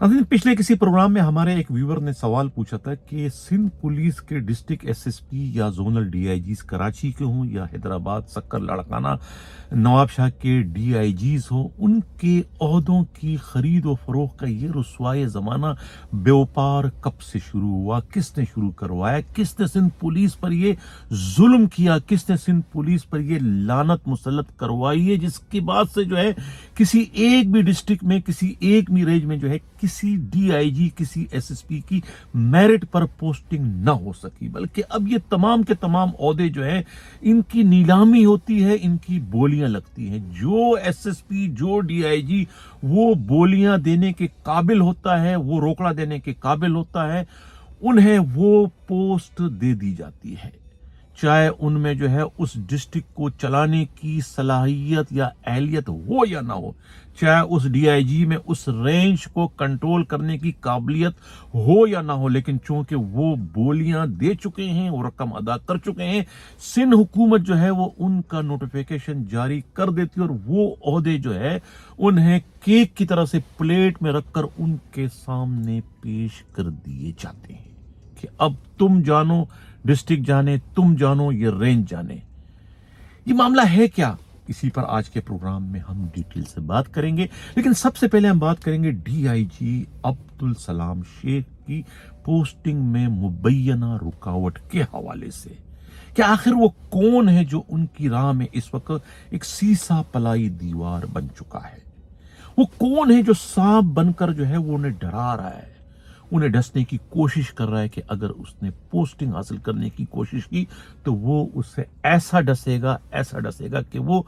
नाज़रीन, पिछले किसी प्रोग्राम में हमारे एक व्यूअर ने सवाल पूछा था कि सिंध पुलिस के डिस्ट्रिक्ट एसएसपी या जोनल डीआईजीज कराची के हों या हैदराबाद सक्कर लाड़काना नवाबशाह के डीआईजीज हों, उनके ओहदों की खरीद व फरोख्त का ये रुस्वाए ज़माना व्यापार कब से शुरू हुआ, किसने शुरू करवाया, किसने सिंध पुलिस पर ये जुल्म किया, किसने सिंध पुलिस पर ये लानत मुसल्लत करवाई है, जिसके बाद से जो है किसी एक भी डिस्ट्रिक्ट में, किसी एक भी रेंज में जो है किसी डीआईजी, किसी एसएसपी की मेरिट पर पोस्टिंग ना हो सकी, बल्कि अब ये तमाम के तमाम ओहदे जो है इनकी नीलामी होती है, इनकी बोलियां लगती हैं। जो एसएसपी, जो डीआईजी वो बोलियां देने के काबिल होता है, वो रोकड़ा देने के काबिल होता है, उन्हें वो पोस्ट दे दी जाती है, चाहे उनमें जो है उस डिस्ट्रिक्ट को चलाने की सलाहियत या अहलियत हो या ना हो, चाहे उस डीआईजी में उस रेंज को कंट्रोल करने की काबिलियत हो या ना हो, लेकिन चूंकि वो बोलियां दे चुके हैं, वो रकम अदा कर चुके हैं, सिंध हुकूमत जो है वो उनका नोटिफिकेशन जारी कर देती है और वो ओहदे जो है उन्हें केक की तरह से प्लेट में रखकर उनके सामने पेश कर दिए जाते हैं कि अब तुम जानो, डिस्ट्रिक्ट जाने, तुम जानो, ये रेंज जाने। ये मामला है क्या, इसी पर आज के प्रोग्राम में हम डिटेल से बात करेंगे। लेकिन सबसे पहले हम बात करेंगे डीआईजी अब्दुल सलाम शेख की पोस्टिंग में मुबैना रुकावट के हवाले से। कि आखिर वो कौन है जो उनकी राह में इस वक्त एक सीसा पलाई दीवार बन चुका है? वो कौन है जो सांप बनकर जो है वो उन्हें डरा रहा है, उन्हें डसने की कोशिश कर रहा है कि अगर उसने पोस्टिंग हासिल करने की कोशिश की तो वो उससे ऐसा डसेगा कि वो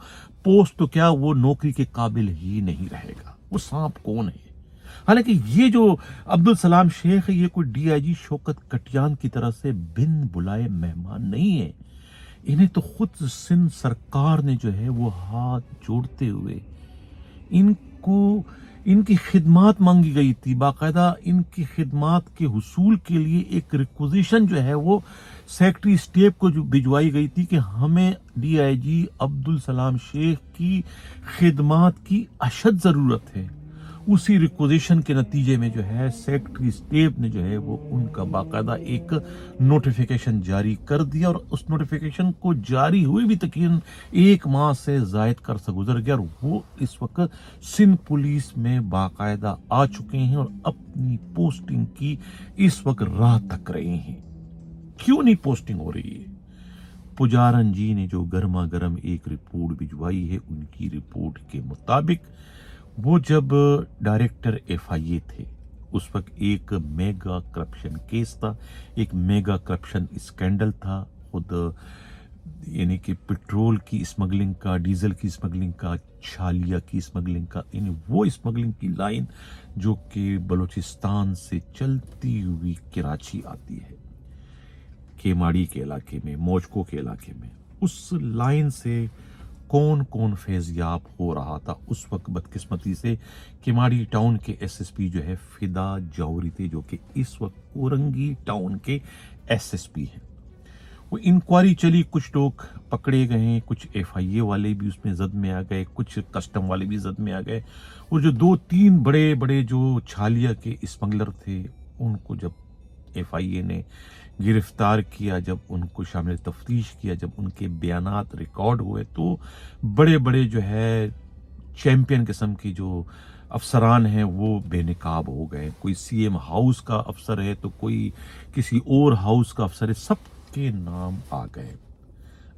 पोस्ट तो क्या, वो नौकरी के काबिल ही नहीं रहेगा। वो सांप कौन है? हालांकि ये जो अब्दुल सलाम शेख है, ये कोई डीआईजी शौकत कटियान की तरह से बिन बुलाए मेहमान नहीं है। इन्हें तो खुद सिंध सरकार ने जो है वो हाथ जोड़ते हुए इनको इनकी खिदमात मांगी गई थी। बाकायदा इनकी खिदमात के हुसूल के लिए एक रिक्वेजिशन जो है वो सेक्रेटरी स्टेट को जो भिजवाई गई थी कि हमें डीआईजी अब्दुल सलाम शेख की खिदमात की अशद ज़रूरत है। उसी रिक्वेजिशन के नतीजे में जो है सेक्रेटरी स्टेट ने जो है वो उनका बाकायदा एक नोटिफिकेशन जारी कर दिया और उस नोटिफिकेशन को जारी हुए भी तकरीबन 1 माह से जायद का अरसा गुजर गया और वो इस वक्त सिंध पुलिस में बाकायदा आ चुके हैं और अपनी पोस्टिंग की इस वक्त राह तक रहे हैं। क्यों नहीं पोस्टिंग हो रही है? पुजारन जी ने जो गर्मा गर्म एक रिपोर्ट भिजवाई है, उनकी रिपोर्ट के मुताबिक वो जब डायरेक्टर एफआईए थे उस वक्त एक मेगा करप्शन केस था, एक मेगा करप्शन स्कैंडल था। खुद यानी कि पेट्रोल की स्मगलिंग का, डीजल की स्मगलिंग का, छालिया की स्मगलिंग का, यानी वो स्मगलिंग की लाइन जो कि बलूचिस्तान से चलती हुई कराची आती है, केमाड़ी के इलाके में, मोजको के इलाके में, उस लाइन से कौन कौन फैज़याब हो रहा था उस वक्त? बदकिस्मती से केमाड़ी टाउन के एसएसपी जो है फिदा जौहरी थे, जो कि इस वक्त कोरंगी टाउन के एसएसपी हैं। वो इंक्वायरी चली, कुछ लोग पकड़े गए, कुछ एफआईए वाले भी उसमें जद में आ गए, कुछ कस्टम वाले भी जद में आ गए, और जो 2-3 बड़े बड़े जो छालिया के स्मगलर थे उनको जब एफआईए ने गिरफ्तार किया, जब उनको शामिल तफ्तीश किया, जब उनके बयानात रिकॉर्ड हुए, तो बड़े बड़े जो है चैंपियन किस्म की जो अफसरान हैं वो बेनकाब हो गए। कोई सीएम हाउस का अफसर है तो कोई किसी और हाउस का अफसर है, सबके नाम आ गए।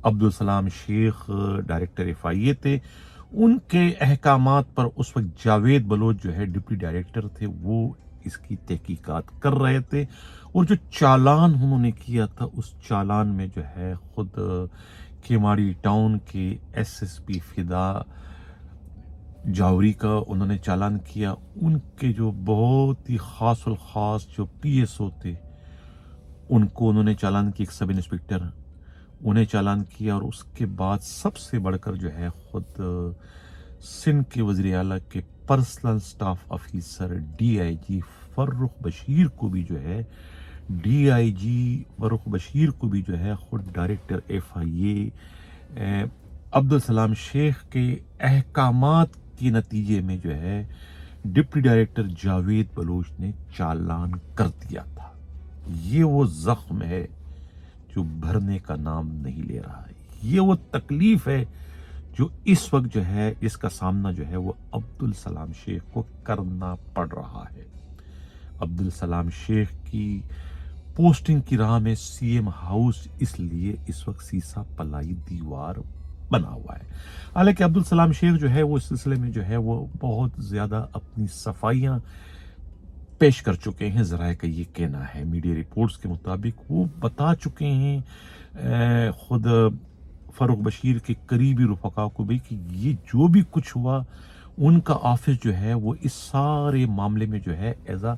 अब्दुल सलाम शेख डायरेक्टर एफआईए थे, उनके अहकामात पर उस वक्त जावेद बलोच जो है डिप्टी डायरेक्टर थे, वो इसकी तहकीकात कर रहे थे। और जो चालान उन्होंने किया था उस चालान में जो है खुद केमाड़ी टाउन के एसएसपी फिदा जौहरी का उन्होंने चालान किया। उनके जो बहुत ही खास जो पीएसओ थे उनको उन्होंने चालान किया, एक सब इंस्पेक्टर, उन्हें चालान किया। और उसके बाद सबसे बढ़कर जो है खुद सिंध के वज़ीर आला के personal staff officer DIG Farrukh Bashir को भी जो है खुद डायरेक्टर एफआईए अब्दुल सलाम शेख के अहकामात के नतीजे में जो है डिप्टी डायरेक्टर जावेद बलोच ने चालान कर दिया था। ये वो जख्म है जो भरने का नाम नहीं ले रहा है। ये वो तकलीफ है जो इस वक्त जो है इसका सामना जो है वो अब्दुल सलाम शेख को करना पड़ रहा है। अब्दुल सलाम शेख की पोस्टिंग की राह में सीएम हाउस इसलिए इस वक्त सीसा पलाई दीवार बना हुआ है। हालांकि अब्दुल सलाम शेख जो है वो इस सिलसिले में जो है वो बहुत ज्यादा अपनी सफाइयां पेश कर चुके हैं। जराए का ये कहना है, मीडिया रिपोर्ट्स के मुताबिक वो बता चुके हैं खुद फरूक बशीर के करीबी रुफका को भी कि ये जो भी कुछ हुआ उनका ऑफिस जो है वो इस सारे मामले में जो है एज अ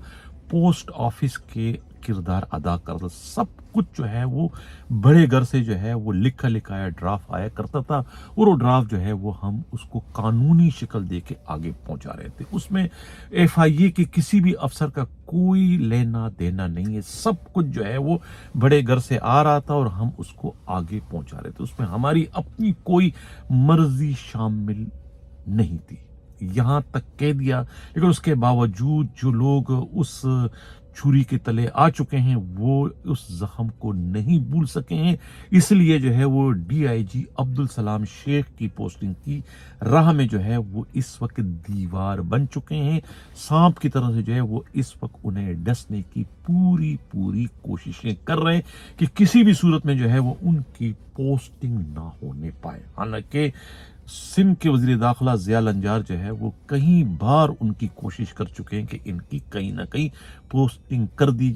पोस्ट ऑफिस के किरदार अदा करता। सब कुछ जो है वो बड़े घर से जो है वो लिखा लिखाया ड्राफ्ट आया करता था और वो ड्राफ्ट जो है वो हम उसको कानूनी शक्ल दे के आगे पहुंचा रहे थे। उसमें एफआईए के किसी भी अफसर का कोई लेना देना नहीं है। सब कुछ जो है वो बड़े घर से आ रहा था और हम उसको आगे पहुंचा रहे थे। उसमें हमारी अपनी कोई मर्जी शामिल नहीं थी, यहां तक कह दिया। लेकिन उसके बावजूद जो लोग उस छुरी के तले आ चुके हैं वो उस जख्म को नहीं भूल सके हैं। इसलिए जो है वो डीआईजी अब्दुल सलाम शेख की पोस्टिंग की राह में जो है वो इस वक्त दीवार बन चुके हैं। सांप की तरह से जो है वो इस वक्त उन्हें डसने की पूरी कोशिशें कर रहे हैं कि किसी भी सूरत में जो है वो उनकी पोस्टिंग ना होने पाए। हालांकि सिंध के वजीर दाखिला ज़िया लंजार जो है वो कई बार उनकी कोशिश कर चुके हैं कि इनकी कहीं ना कहीं पोस्टिंग कर दी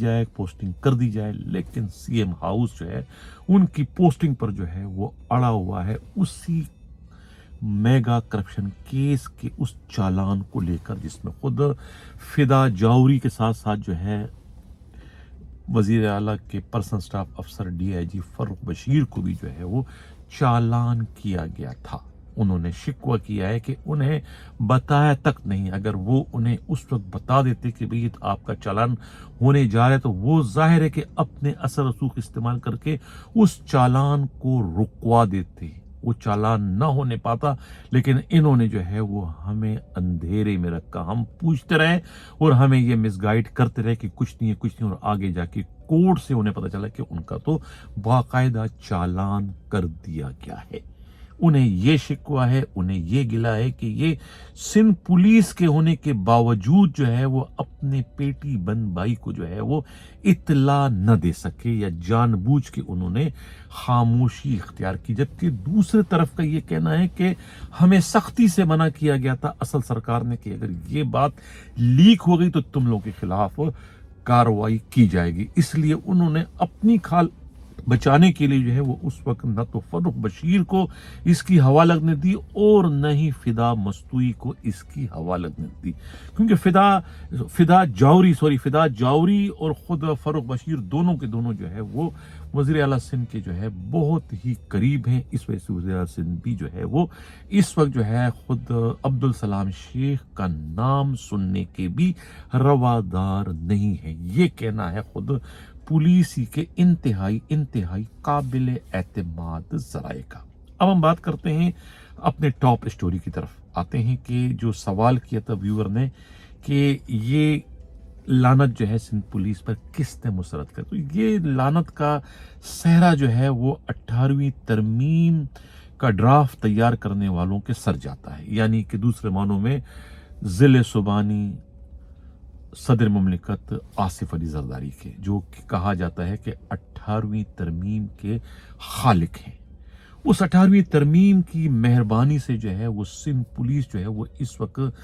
जाए, लेकिन सीएम हाउस जो है उनकी पोस्टिंग पर जो है वो अड़ा हुआ है उसी मेगा करप्शन केस के उस चालान को लेकर, जिसमें खुद फिदा जावरी के साथ साथ जो है वजीर आला के पर्सनल स्टाफ अफसर डीआईजी फरूक बशीर को भी जो है वो चालान किया गया था। उन्होंने शिकवा किया है कि उन्हें बताया तक नहीं। अगर वो उन्हें उस वक्त बता देते कि भाई आपका चालान होने जा रहा है तो वो जाहिर है कि अपने असर रसूख इस्तेमाल करके उस चालान को रुकवा देते, वो चालान ना होने पाता। लेकिन इन्होंने जो है वो हमें अंधेरे में रखा, हम पूछते रहे और हमें ये मिसगाइड करते रहे कि कुछ नहीं और आगे जाके कोर्ट से उन्हें पता चला कि उनका तो बाकायदा चालान कर दिया गया है। उन्हें ये शिकवा है, उन्हें ये गिला है कि ये सिंध पुलिस के होने के बावजूद जो है वो अपने पेटी बंद भाई को जो है वो इत्तला न दे सके या जानबूझ के उन्होंने खामोशी इख्तियार की। जबकि दूसरी तरफ का ये कहना है कि हमें सख्ती से मना किया गया था असल सरकार ने कि अगर ये बात लीक हो गई तो तुम लोगों के खिलाफ कार्रवाई की जाएगी। इसलिए उन्होंने अपनी खाल बचाने के लिए जो है वो उस वक्त न तो फरूक बशीर को इसकी हवा लगने दी और न ही फिदा मस्तूई को इसकी हवा लगने दी, क्योंकि फिदा जावरी और खुद फरूक बशीर दोनों के दोनों जो है वो वज़ीर आला सिंध के जो है बहुत ही करीब हैं। इस वजह से वज़ीर आला सिंध भी जो है वो इस वक्त जो है खुद अब्दुल सलाम शेख का नाम सुनने के भी रवादार नहीं है। ये कहना है खुद पुलिस के इंतहाई काबिल एतमाद जराए का। अब हम बात करते हैं अपने टॉप स्टोरी की तरफ आते हैं कि जो सवाल किया था व्यूअर ने कि ये लानत जो है सिंध पुलिस पर किसने मुसरत कर, तो ये लानत का सहरा जो है वो 18वीं तरमीम का ड्राफ्ट तैयार करने वालों के सर जाता है। यानी कि दूसरे मानों में जिले सुबानी सदर मुमलिकत आसिफ अली जरदारी के, जो कि कहा जाता है कि 18वीं तरमीम के खालिक हैं। उस 18वीं तरमीम की मेहरबानी से जो है वो सिंध पुलिस जो है वो इस वक्त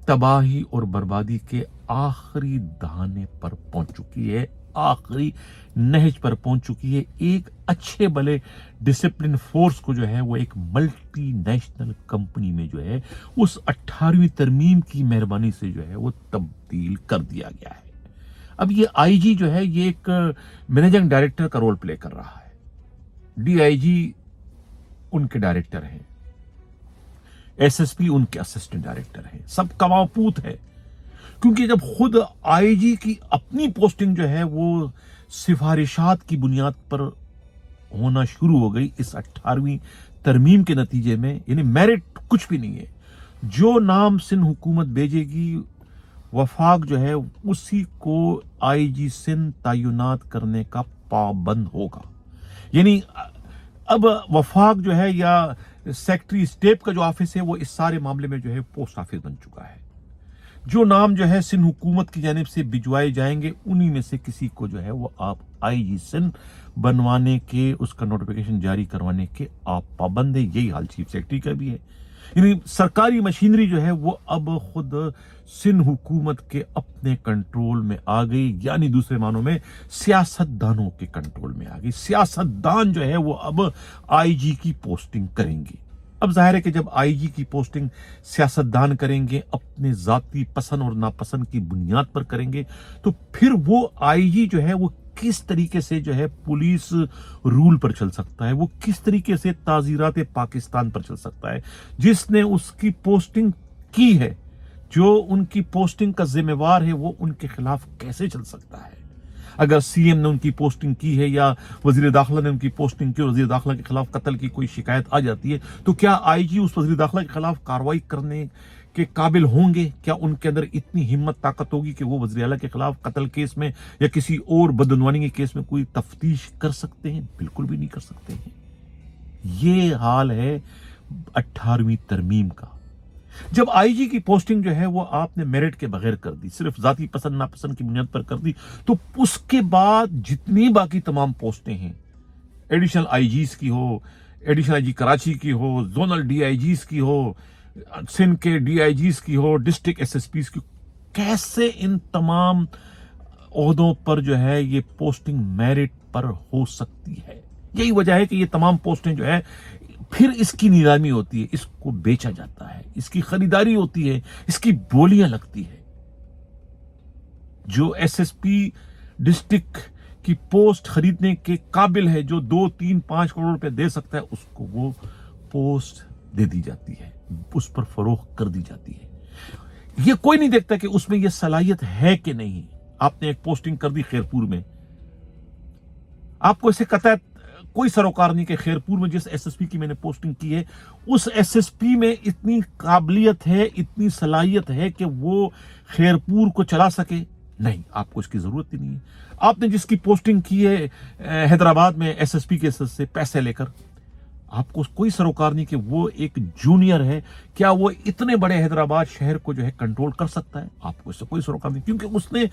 तबाही और बर्बादी के आखिरी दहाने पर पहुंच चुकी है, आखिरी नहज पर पहुंच चुकी है। एक अच्छे भले डिसिप्लिन फोर्स को जो है वो एक मल्टी नेशनल कंपनी में जो है उस 18वीं तरमीम की मेहरबानी से जो है वो तब्दील कर दिया गया है। अब ये आईजी जो है ये एक मैनेजिंग डायरेक्टर का रोल प्ले कर रहा है, डीआईजी उनके डायरेक्टर हैं, एसएसपी उनके असिस्टेंट डायरेक्टर हैं, सब कमापूत है। क्योंकि जब खुद आईजी की अपनी पोस्टिंग जो है वो सिफारिशात की बुनियाद पर होना शुरू हो गई इस 18वीं तरमीम के नतीजे में, यानी मेरिट कुछ भी नहीं है, जो नाम सिंध हुकूमत भेजेगी वफाक जो है उसी को आईजी सिंध तैनात करने का पाबंद होगा। यानी अब वफाक जो है या सेक्रेटरी स्टेट का जो ऑफिस है वो इस सारे मामले में जो है पोस्ट ऑफिस बन चुका है। जो नाम जो है सिंध हुकूमत की जानिब से भिजवाए जाएंगे उन्हीं में से किसी को जो है वो आप आईजी सिंध बनवाने के, उसका नोटिफिकेशन जारी करवाने के आप पाबंद है। यही हाल चीफ सेक्रेटरी का भी है। यानी सरकारी मशीनरी जो है वो अब खुद सिंध हुकूमत के अपने कंट्रोल में आ गई, यानी दूसरे मानों में सियासतदानों के कंट्रोल में आ गई। सियासतदान जो है वो अब आईजी की पोस्टिंग करेंगे। अब जाहिर है कि जब आईजी की पोस्टिंग सियासतदान करेंगे, अपने जाती पसंद और नापसंद की बुनियाद पर करेंगे, तो फिर वो आईजी जो है वो किस तरीके से जो है पुलिस रूल पर चल सकता है, वो किस तरीके से ताजीरात पाकिस्तान पर चल सकता है। जिसने उसकी पोस्टिंग की है, जो उनकी पोस्टिंग का जिम्मेवार है, वो उनके खिलाफ कैसे चल सकता है। अगर सीएम ने उनकी पोस्टिंग की है या वजीर दाखिला ने उनकी पोस्टिंग की और वजीर दाखिला के खिलाफ कत्ल की कोई शिकायत आ जाती है, तो क्या आईजी उस वजीर दाखिला के खिलाफ कार्रवाई करने के काबिल होंगे? क्या उनके अंदर इतनी हिम्मत ताकत होगी कि वो वज़ीर आला के खिलाफ कत्ल केस में या किसी और बदनवानी के केस में कोई तफ्तीश कर सकते हैं? बिल्कुल भी नहीं कर सकते हैं। ये हाल है 18वीं तरमीम का। जब आईजी की पोस्टिंग जो है वो आपने मेरिट के बगैर कर दी, सिर्फ जाती पसंद नापसंद की बुनियाद पर कर दी, तो उसके बाद जितनी बाकी तमाम पोस्टें हैं, एडिशनल आईजीज की हो, एडिशनल आईजी कराची की हो, जोनल डीआईजीज की हो, सिंध के डीआईजीज की हो, डिस्ट्रिक्ट एसएसपीज की, कैसे इन तमाम ओहदों पर जो है ये पोस्टिंग मेरिट पर हो सकती है? यही वजह है कि ये तमाम पोस्टें जो है फिर इसकी नीलामी होती है, इसको बेचा जाता है, इसकी खरीदारी होती है, इसकी बोलियां लगती है। जो एसएसपी डिस्ट्रिक्ट की पोस्ट खरीदने के काबिल है, जो 2, 3, 5 करोड़ रुपए दे सकता है, उसको वो पोस्ट दे दी जाती है, उस पर फरोख्त कर दी जाती है। ये कोई नहीं देखता कि उसमें ये सलाहियत है कि नहीं। आपने एक पोस्टिंग कर दी खैरपुर में, आपको इसे कतई कोई सरोकार नहीं कि खैरपुर में जिस एसएसपी की मैंने पोस्टिंग की है, उस एसएसपी में इतनी काबिलियत है, इतनी सलाहियत है कि वो खैरपुर को चला सके। नहीं, आपको इसकी जरूरत ही नहीं है। आपने जिसकी पोस्टिंग की है हैदराबाद में एसएसपी के से पैसे लेकर, आपको कोई सरोकार नहीं कि वो एक जूनियर है, क्या वो इतने बड़े हैदराबाद शहर को जो है कंट्रोल कर सकता है? आपको इससे कोई सरोकार नहीं, क्योंकि उसने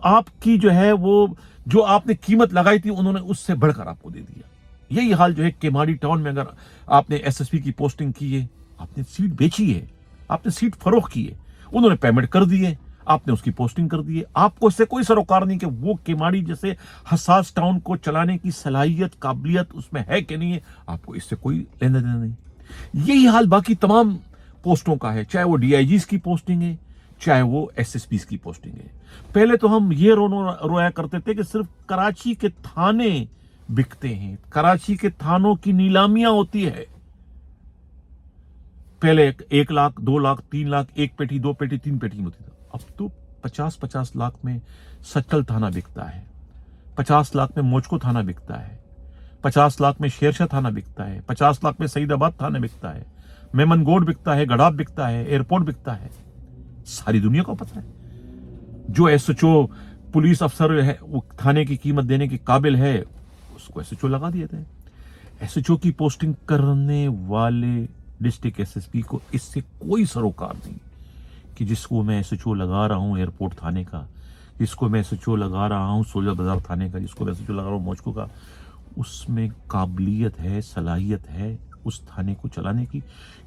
आपकी जो है वो जो आपने कीमत लगाई थी, उन्होंने उससे बढ़कर आपको दे दिया। यही हाल जो है केमाड़ी टाउन में, अगर आपने एसएसपी की पोस्टिंग की है, आपने सीट बेची है, आपने सीट फरोख्त की है, उन्होंने पेमेंट कर दी है, आपने उसकी पोस्टिंग कर दी है। आपको इससे कोई सरोकार नहीं कि वो केमाड़ी जैसे हसास टाउन को चलाने की सलाहियत, काबिलियत उसमें है कि नहीं है। आपको इससे कोई लेना देना नहीं। यही हाल बाकी तमाम पोस्टों का है, चाहे वो डीआईजीज की पोस्टिंग है, चाहे वो एसएसपीज की पोस्टिंग है। पहले तो हम ये रोया करते थे कि सिर्फ कराची के थाने बिकते हैं, कराची के थानों की नीलामियां होती है। पहले 1 लाख, 2 लाख, 3 लाख, 1 पेटी, 2 पेटी, 3 पेटी में होती थी। अब तो 50-50 लाख में सच्चल थाना बिकता है, 50 लाख में मोचको थाना बिकता है, 50 लाख में शेरशाह थाना बिकता है, 50 लाख में सईदाबाद थाना बिकता है, मेमनगोड बिकता है, गड़ाब बिकता है, एयरपोर्ट बिकता है। सारी दुनिया को पता है। जो एसएचओ पुलिस अफसर है वो थाने की कीमत देने के काबिल है, उसको एसएचओ लगा दिए थे। एसएचओ की पोस्टिंग करने वाले डिस्ट्रिक्ट एसएसपी को इससे कोई सरोकार नहीं कि जिसको मैं एसएचओ लगा रहा हूं एयरपोर्ट थाने का, जिसको मैं एसएचओ लगा रहा हूं सोलर बाजार थाने का, जिसको मैं एसएचओ लगा रहा हूं मोचको का, उसमें काबिलियत है, सलाहियत है उस थाने को चलाने की।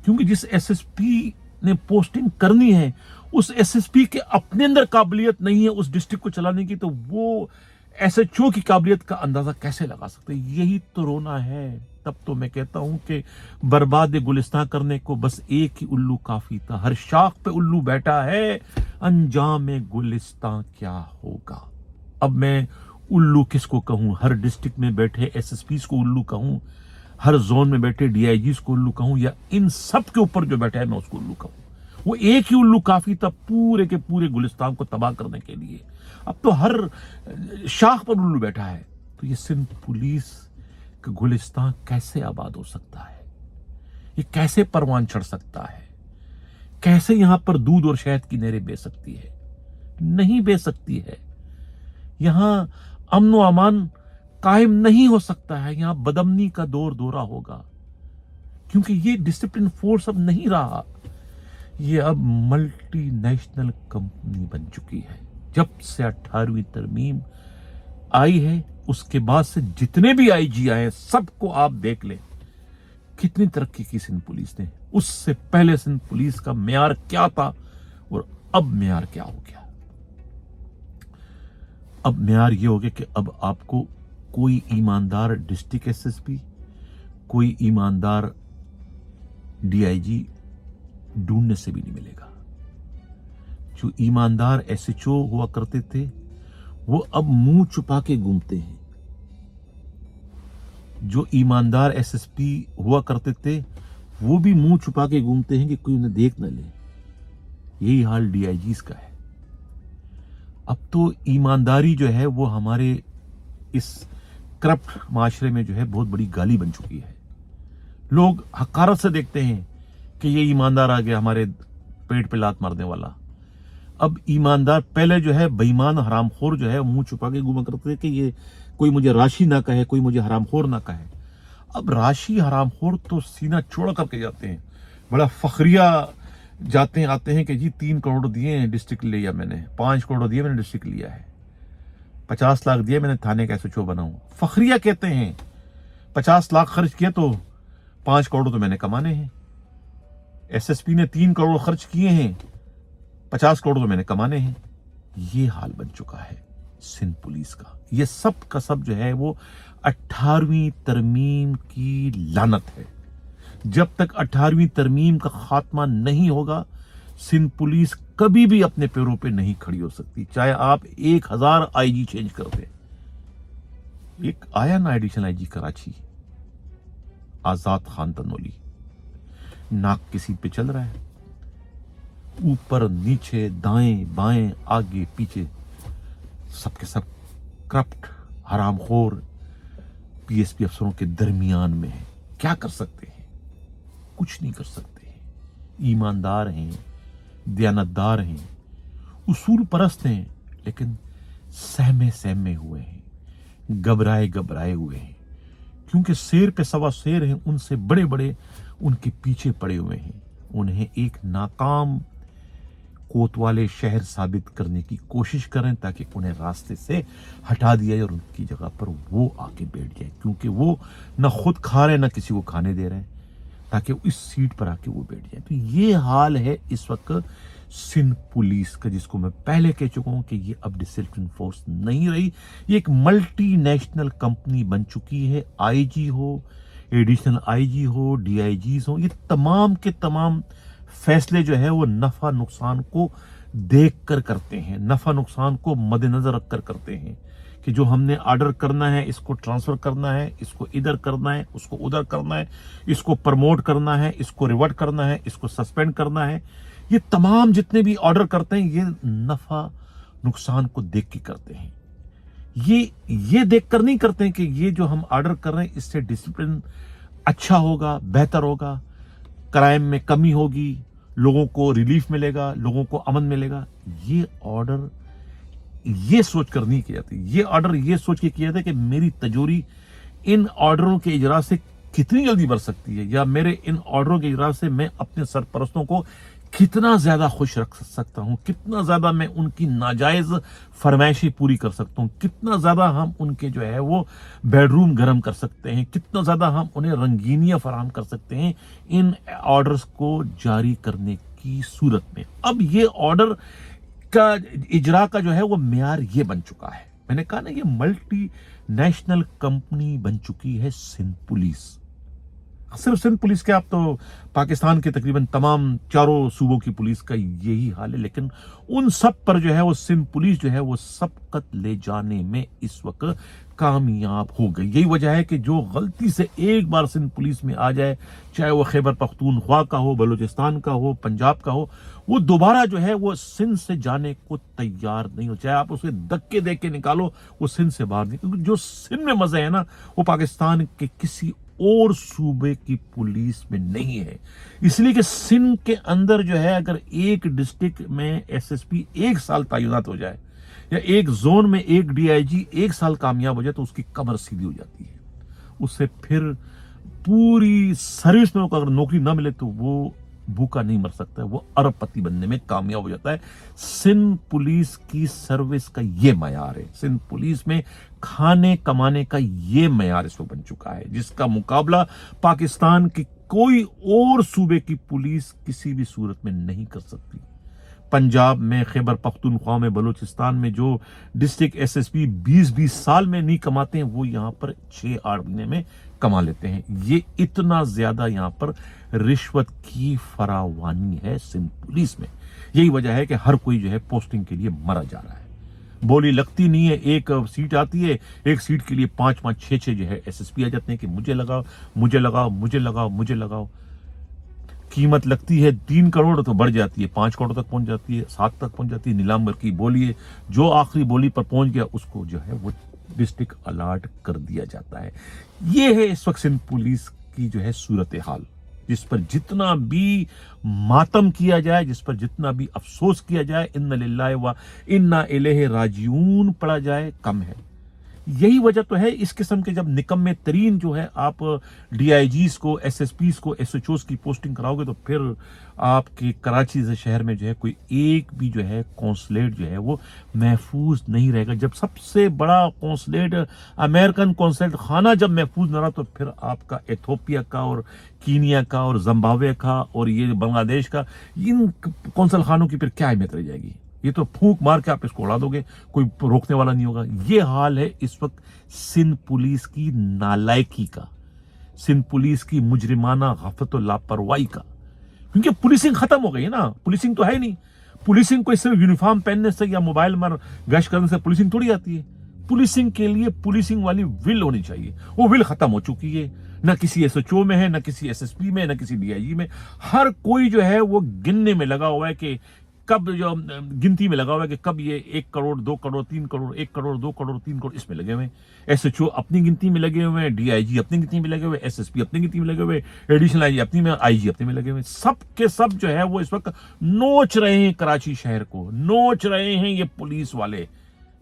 क्योंकि जिस एसएसपी ने पोस्टिंग करनी है, उस एसएसपी के अपने अंदर काबिलियत नहीं है उस डिस्ट्रिक्ट को चलाने की, तो वो एसएचओ की काबिलियत का अंदाजा कैसे लगा सकते? यही तो रोना है। तब तो मैं कहता हूं कि बर्बाद गुलिस्तान करने को बस एक ही उल्लू काफी था। हर शाख पे उल्लू बैठा है, अंजाम गुलिस्तान क्या होगा? अब मैं उल्लू किसको कहूं? हर डिस्ट्रिक्ट में बैठे एसएसपीज को उल्लू कहूं, हर जोन में बैठे डीआईजीज को उल्लू कहूं, या इन सब के ऊपर जो बैठा है मैं उसको उल्लू कहूं? वो एक ही उल्लू काफी था पूरे के पूरे गुलिस्तान को तबाह करने के लिए। अब तो हर शाख पर उल्लू बैठा है। तो ये सिंध पुलिस का गुलिस्तान कैसे आबाद हो सकता है? ये कैसे परवान चढ़ सकता है? कैसे यहां पर दूध और शहद की नहरें बह सकती है? नहीं बह सकती है। यहां अमन व अमान कायम नहीं हो सकता है। यहां बदअमनी का दौर दौरा होगा, क्योंकि ये डिसिप्लिन फोर्स अब नहीं रहा, ये अब मल्टी नेशनल कंपनी बन चुकी है। जब से 18वीं तरमीम आई है, उसके बाद से जितने भी आईजी आए सबको आप देख लें, कितनी तरक्की की सिंध पुलिस ने। उससे पहले सिंध पुलिस का मेयार क्या था और अब मेयार क्या हो गया? अब मेयार ये हो गया कि अब आपको कोई ईमानदार डिस्ट्रिक्ट एसएसपी, कोई ईमानदार डीआईजी ढूंढने से भी नहीं मिलेगा। जो ईमानदार एसएचओ हुआ करते थे, वो अब मुंह छुपा के घूमते हैं। जो ईमानदार एसएसपी हुआ करते थे, वो भी मुंह छुपा के घूमते हैं कि कोई उन्हें देख न ले। यही हाल डीआईजीज का है। अब तो ईमानदारी जो है वो हमारे इस करप्ट माशरे में जो है बहुत बड़ी गाली बन चुकी है। लोग हकारत से देखते हैं कि ये ईमानदार आ गया हमारे पेट पे लात मारने वाला। अब ईमानदार, पहले जो है बेईमान हरामखोर जो है मुंह छुपा के घूमा करते थे कि ये कोई मुझे राशि ना कहे, कोई मुझे हरामखोर ना कहे। अब राशि हरामखोर तो सीना चौड़ा करके जाते हैं, बड़ा फखरिया जाते हैं आते हैं कि जी 3 करोड़ दिए हैं डिस्ट्रिक्ट लिया मैंने, 5 करोड़ दिए मैंने डिस्ट्रिक्ट लिया है, 50 लाख दिए मैंने थाने का एसएचओ बनाऊं। फखरिया कहते हैं 50 लाख खर्च किए तो 5 करोड़ तो मैंने कमाने हैं। एसएसपी ने 3 करोड़ खर्च किए हैं, 50 करोड़ तो मैंने कमाने हैं। ये हाल बन चुका है सिंध पुलिस का। ये सब का सब जो है वो 18वीं तरमीम की लानत है। जब तक 18वीं तरमीम का खात्मा नहीं होगा, सिंध पुलिस कभी भी अपने पैरों पे नहीं खड़ी हो सकती, चाहे आप 1000 आईजी चेंज कर दें। एक आया ना एडिशनल आईजी कराची, आजाद खान तनोली, नाक किसी पे चल रहा है, ऊपर नीचे दाएं बाएं आगे पीछे सबके सब करप्ट हरामखोर पीएसपी अफसरों के दरमियान में है। क्या कर सकते हैं? कुछ नहीं कर सकते हैं। ईमानदार हैं, दयानतदार हैं, उसूल परस्त हैं, लेकिन सहमे हुए हैं, घबराए हुए हैं, क्योंकि शेर पे सवा शेर हैं, उनसे बड़े बड़े उनके पीछे पड़े हुए हैं। उन्हें एक नाकाम कोतवाले शहर साबित करने की कोशिश करें ताकि उन्हें रास्ते से हटा दिया जाए और उनकी जगह पर वो आके बैठ जाए, क्योंकि वो न खुद खा रहे न किसी को खाने दे रहे हैं, ताकि इस सीट पर आके वो बैठ जाए। तो ये हाल है इस वक्त सिंध पुलिस का, जिसको मैं पहले कह चुका हूं कि ये अब डिसिप्लिन फोर्स नहीं रही, ये एक मल्टी नेशनल कंपनी बन चुकी है। आईजी हो, एडिशनल आईजी हो, डीआईजीज हो, ये तमाम के तमाम फैसले जो है वो नफा नुकसान को देख कर करते हैं, नफा नुकसान को मद्देनजर रखकर करते हैं कि जो हमने ऑर्डर करना है, इसको ट्रांसफर करना है, इसको इधर करना है, उसको उधर करना है, इसको प्रमोट करना है, इसको रिवर्ट करना है, इसको सस्पेंड करना है। ये तमाम जितने भी ऑर्डर करते हैं, ये नफा नुकसान को देख के करते हैं। ये देखकर नहीं करते हैं कि ये जो हम ऑर्डर कर रहे हैं इससे डिसिप्लिन अच्छा होगा, बेहतर होगा, क्राइम में कमी होगी, लोगों को रिलीफ मिलेगा, लोगों को अमन मिलेगा। ये ऑर्डर ये सोच कर नहीं किया जाती। ये ऑर्डर ये सोच के किया जाता है कि मेरी तिजोरी इन ऑर्डरों के इजरा से कितनी जल्दी भर सकती है, या मेरे इन ऑर्डरों के इजरा से मैं अपने सरपरस्तों को कितना ज्यादा खुश रख सकता हूं, कितना ज्यादा मैं उनकी नाजायज फरमाइशें पूरी कर सकता हूं, कितना ज्यादा हम उनके जो है वो बेडरूम गर्म कर सकते हैं, कितना ज्यादा हम उन्हें रंगीनियां फराहम कर सकते हैं इन ऑर्डर्स को जारी करने की सूरत में। अब ये ऑर्डर का इजरा का जो है वो मेयार ये बन चुका है। मैंने कहा ना, ये मल्टी नेशनल कंपनी बन चुकी है सिंध पुलिस। सिर्फ सिंध पुलिस के, आप तो पाकिस्तान के तकरीबन तमाम चारों सूबों की पुलिस का यही हाल है, लेकिन उन सब पर जो है वो सिंध पुलिस जो है वो सबकत ले जाने में इस वक्त कामयाब हो गई। यही वजह है कि जो गलती से एक बार सिंध पुलिस में आ जाए, चाहे वो खैबर पख्तूनख्वा का हो, बलूचिस्तान का हो, पंजाब का हो, वो दोबारा जो है वो सिंध से जाने को तैयार नहीं हो। चाहे आप उसे धक्के दे के निकालो, वो सिंध से बाहर नहीं, क्योंकि जो सिंध में मजे है ना, वो पाकिस्तान के किसी और सूबे की पुलिस में नहीं है। इसलिए कि सिंध के अंदर जो है अगर एक डिस्ट्रिक्ट में एसएसपी 1 साल तैनात हो जाए या एक जोन में एक डीआईजी 1 साल कामयाब हो जाए तो उसकी कमर सीधी हो जाती है। उससे फिर पूरी सर्विस में अगर नौकरी ना मिले तो वो भूखा नहीं मर सकता है, वो अरबपति बनने में कामयाब हो जाता है। सिंध पुलिस की सर्विस का ये मयार है, सिंध पुलिस में खाने कमाने का ये मयार इसको बन चुका है, जिसका मुकाबला पाकिस्तान की कोई और सूबे की पुलिस किसी भी सूरत में नहीं कर सकती। पंजाब में, खैबर पख्तूनख्वा में, बलूचिस्तान में जो डिस्ट्रिक्ट एसएसपी 20-20 साल में नहीं कमाते हैं वो यहाँ पर 6-8 महीने में कमा लेते हैं। ये इतना ज्यादा यहाँ पर रिश्वत की फरावानी है सिंध पुलिस में। यही वजह है कि हर कोई जो है पोस्टिंग के लिए मरा जा रहा है, बोली लगती नहीं है। एक सीट आती है, एक सीट के लिए 5-5, 6-6 जो है एसएसपी आ जाते हैं कि मुझे लगाओ, मुझे लगाओ, मुझे लगाओ, मुझे लगाओ। कीमत लगती है 3 करोड़ तो बढ़ जाती है 5 करोड़ तक पहुंच जाती है, 7 तक पहुंच जाती है। नीलाम की बोली है, जो आखिरी बोली पर पहुंच गया उसको जो है वो डिस्ट्रिक्ट अलॉट कर दिया जाता है। ये है इस वक्त सिंध पुलिस की जो है सूरत हाल, जिस पर जितना भी मातम किया जाए, जिस पर जितना भी अफसोस किया जाए, इन्ना लिल्लाहि व इन्ना इलैहि राजिऊन पढ़ा जाए कम है। यही वजह तो है इस किस्म के जब निकम्मे तरीन जो है आप डीआईजीज को, एसएसपीज को, एसएचओज की पोस्टिंग कराओगे तो फिर आपके कराची से शहर में जो है कोई एक भी जो है कौंसलेट जो है वो महफूज नहीं रहेगा। जब सबसे बड़ा कौंसलेट अमेरिकन कौंसलेट खाना जब महफूज न रहा तो फिर आपका एथोपिया का और कीनिया का और जिम्बाब्वे का और ये बांग्लादेश का, इन कौंसल खानों की फिर क्या अहमियत रह जाएगी। ये तो फूंक मार के आप इसको उड़ा दोगे, कोई रोकने वाला नहीं होगा। ये हाल है इस वक्त सिंध पुलिस की नालायकी का, सिंध पुलिस की मुजरिमाना गफलत और लापरवाही का, क्योंकि पुलिसिंग खत्म हो गई है ना। पुलिसिंग तो है नहीं। पुलिसिंग कोई सिर्फ यूनिफॉर्म पहनने से या मोबाइल में गश्त करने से पुलिसिंग थोड़ी आती है। पुलिसिंग के लिए पुलिसिंग वाली विल होनी चाहिए, वो विल खत्म हो चुकी है। न किसी एसएचओ में है, न किसी एसएसपी में, न किसी डीआईजी में। हर कोई जो है वो गिनने में लगा हुआ है कि कब, जो गिनती में लगा हुआ है कि कब ये 1 करोड़, 2 करोड़, 3 करोड़, 1 करोड़, 2 करोड़, 3 करोड़ इसमें लगे हुए हैं। एसएचओ अपनी गिनती में लगे हुए हैं, डीआईजी अपनी गिनती में लगे हुए, एसएसपी अपनी गिनती में लगे हुए, एडिशनल आईजी अपनी में, आईजी अपनी में लगे हुए। सब के सब जो है वो इस वक्त नोच रहे हैं कराची शहर को, नोच रहे हैं ये पुलिस वाले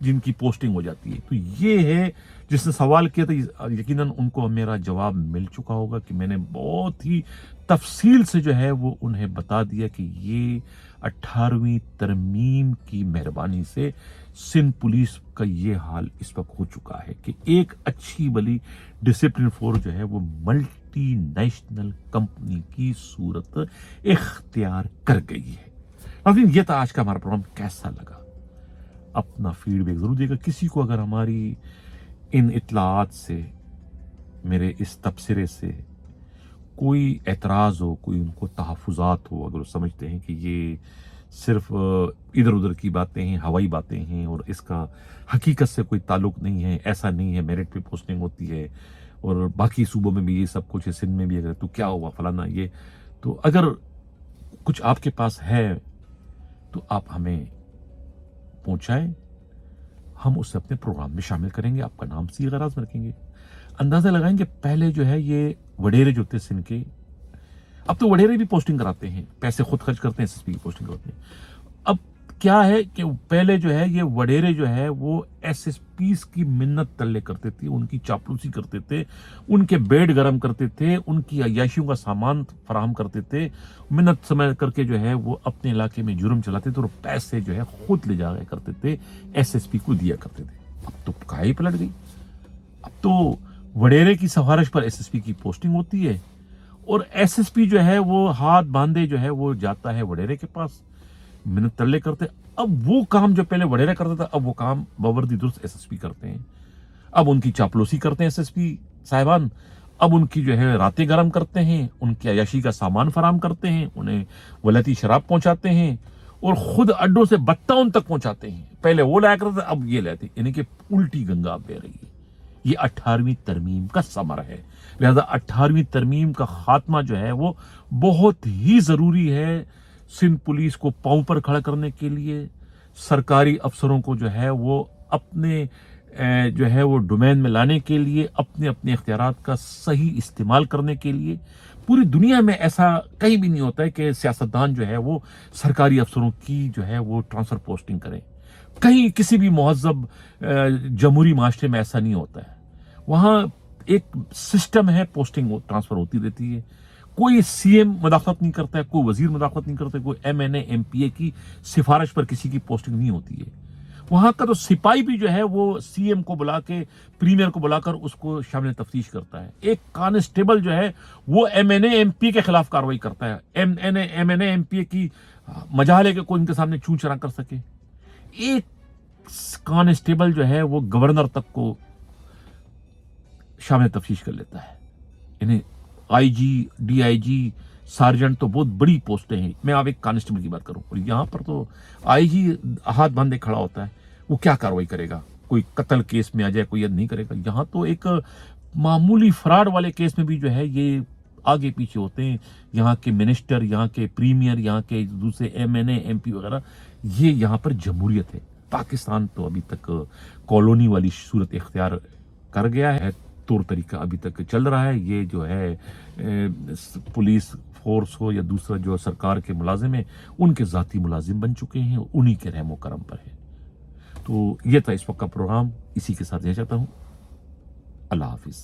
जिनकी पोस्टिंग हो जाती है। तो ये है, जिसने सवाल किया था यकीनन उनको मेरा जवाब मिल चुका होगा कि मैंने बहुत ही तफसील से जो है वो उन्हें बता दिया कि ये 18वीं तरमीम की मेहरबानी से सिंध पुलिस का ये हाल इस वक्त हो चुका है कि एक अच्छी भली डिसिप्लिन फोर्स जो है वो मल्टी नेशनल कंपनी की सूरत इख्तियार कर गई है। लेकिन ये था आज का हमारा प्रोग्राम। कैसा लगा अपना फीडबैक जरूर देगा। किसी को अगर हमारी इन इतलात से, मेरे इस तबसरे से कोई एतराज हो, कोई उनको तहफ़ुज़ात हो, अगर वो समझते हैं कि ये सिर्फ इधर उधर की बातें हैं, हवाई बातें हैं और इसका हकीकत से कोई ताल्लुक नहीं है, ऐसा नहीं है, मेरिट पे पोस्टिंग होती है और बाकी सूबों में भी ये सब कुछ है, सिंध में भी अगर तो क्या हुआ फलाना, ये तो अगर कुछ आपके पास है तो आप हमें पहुंचाएं, हम उसे अपने प्रोग्राम में शामिल करेंगे। आपका नाम सी गराज में रखेंगे। अंदाजा लगाएंगे पहले जो है ये वडेरे जो थे सिंध के, अब तो वडेरे भी पोस्टिंग कराते हैं, पैसे खुद खर्च करते हैं, एसएसपी की पोस्टिंग कराते हैं। अब क्या है कि पहले जो है ये वडेरे जो है वो एसएसपी की मिन्नत तल्ले करते थे, उनकी चापलूसी करते थे, उनके बेड गरम करते थे, उनकी अय्याशियों का सामान फराहम करते थे, मिन्नत समय करके जो है वो अपने इलाके में जुर्म चलाते थे और पैसे जो है खुद ले जाया करते थे, एसएसपी को दिया करते थे। अब तो काई पलट गई। अब तो वडेरे की सिफारिश पर एसएसपी की पोस्टिंग होती है और एसएसपी जो है वो हाथ बांधे जो है वो जाता है वडेरे के पास, मिन्नत तरले करते। अब वो काम जो पहले वडेरे करता था, अब वो काम बावर्दी दुरुस्त एसएसपी करते हैं। अब उनकी चापलूसी करते हैं एसएसपी साहिबान, अब उनकी जो है रातें गरम करते हैं, उनकी अयाशी का सामान फराम करते हैं, उन्हें वलती शराब पहुंचाते हैं और खुद अड्डों से बत्ता उन तक पहुंचाते हैं। पहले वो लाया करते थे, अब ये लेते, यानी कि उल्टी गंगा बह रही है। ये 18वीं तरमीम का समर है। लिहाजा 18वीं तरमीम का खात्मा जो है वो बहुत ही जरूरी है सिंध पुलिस को पांव पर खड़ा करने के लिए। सरकारी अफसरों को जो है वो अपने जो है वो डोमेन में लाने के लिए, अपने अपने इख्तियारात का सही इस्तेमाल करने के लिए। पूरी दुनिया में ऐसा कहीं भी नहीं होता है कि सियासतदान जो है वो सरकारी अफसरों की जो है वो ट्रांसफ़र पोस्टिंग करें। कहीं किसी भी महज़्ज़ब जमहूरी माशरे में ऐसा नहीं होता है। वहाँ एक सिस्टम है, पोस्टिंग ट्रांसफ़र होती रहती है। कोई सीएम मुदाखलत नहीं करता है, कोई वज़ीर मुदाखलत नहीं करता है, कोई एमएनए, एमपीए की सिफ़ारिश पर किसी की पोस्टिंग नहीं होती है। वहाँ का तो सिपाही भी जो है वो सीएम को बुला के, प्रीमियर को बुलाकर उसको शामिल तफ्तीश करता है। एक कांस्टेबल जो है वो एमएनए, एमपी के खिलाफ कार्रवाई करता है। एमएनए, एमपी की मजाल है कि कोई इनके सामने चूं चरा कर सके। एक कांस्टेबल जो है वो गवर्नर तक को शामिल तफ्तीश कर लेता है। इन्हें आईजी, डीआईजी, सार्जेंट तो बहुत बड़ी पोस्टें हैं। मैं अब एक कांस्टेबल की बात करूं, और यहाँ पर तो आईजी हाथ बांधे खड़ा होता है। वो क्या कार्रवाई करेगा? कोई कत्ल केस में आ जाए, कोई नहीं करेगा। यहाँ तो एक मामूली फ्रॉड वाले केस में भी जो है ये आगे पीछे होते हैं। यहाँ के मिनिस्टर, यहाँ के प्रीमियर, यहाँ के दूसरे एमएनए, एमपी वगैरह, ये यहाँ पर जमहूरियत है। पाकिस्तान तो अभी तक कॉलोनी वाली सूरत इख्तियार कर गया है। तौर तरीका अभी तक चल रहा है। ये जो है पुलिस फोर्स हो या दूसरा जो सरकार के मुलाजिम है, उनके ज़ाती मुलाजिम बन चुके हैं, उन्हीं के रहमो करम पर है। तो ये था इस वक्त का प्रोग्राम। इसी के साथ यह चाहता हूँ, अल्लाह हाफिज़।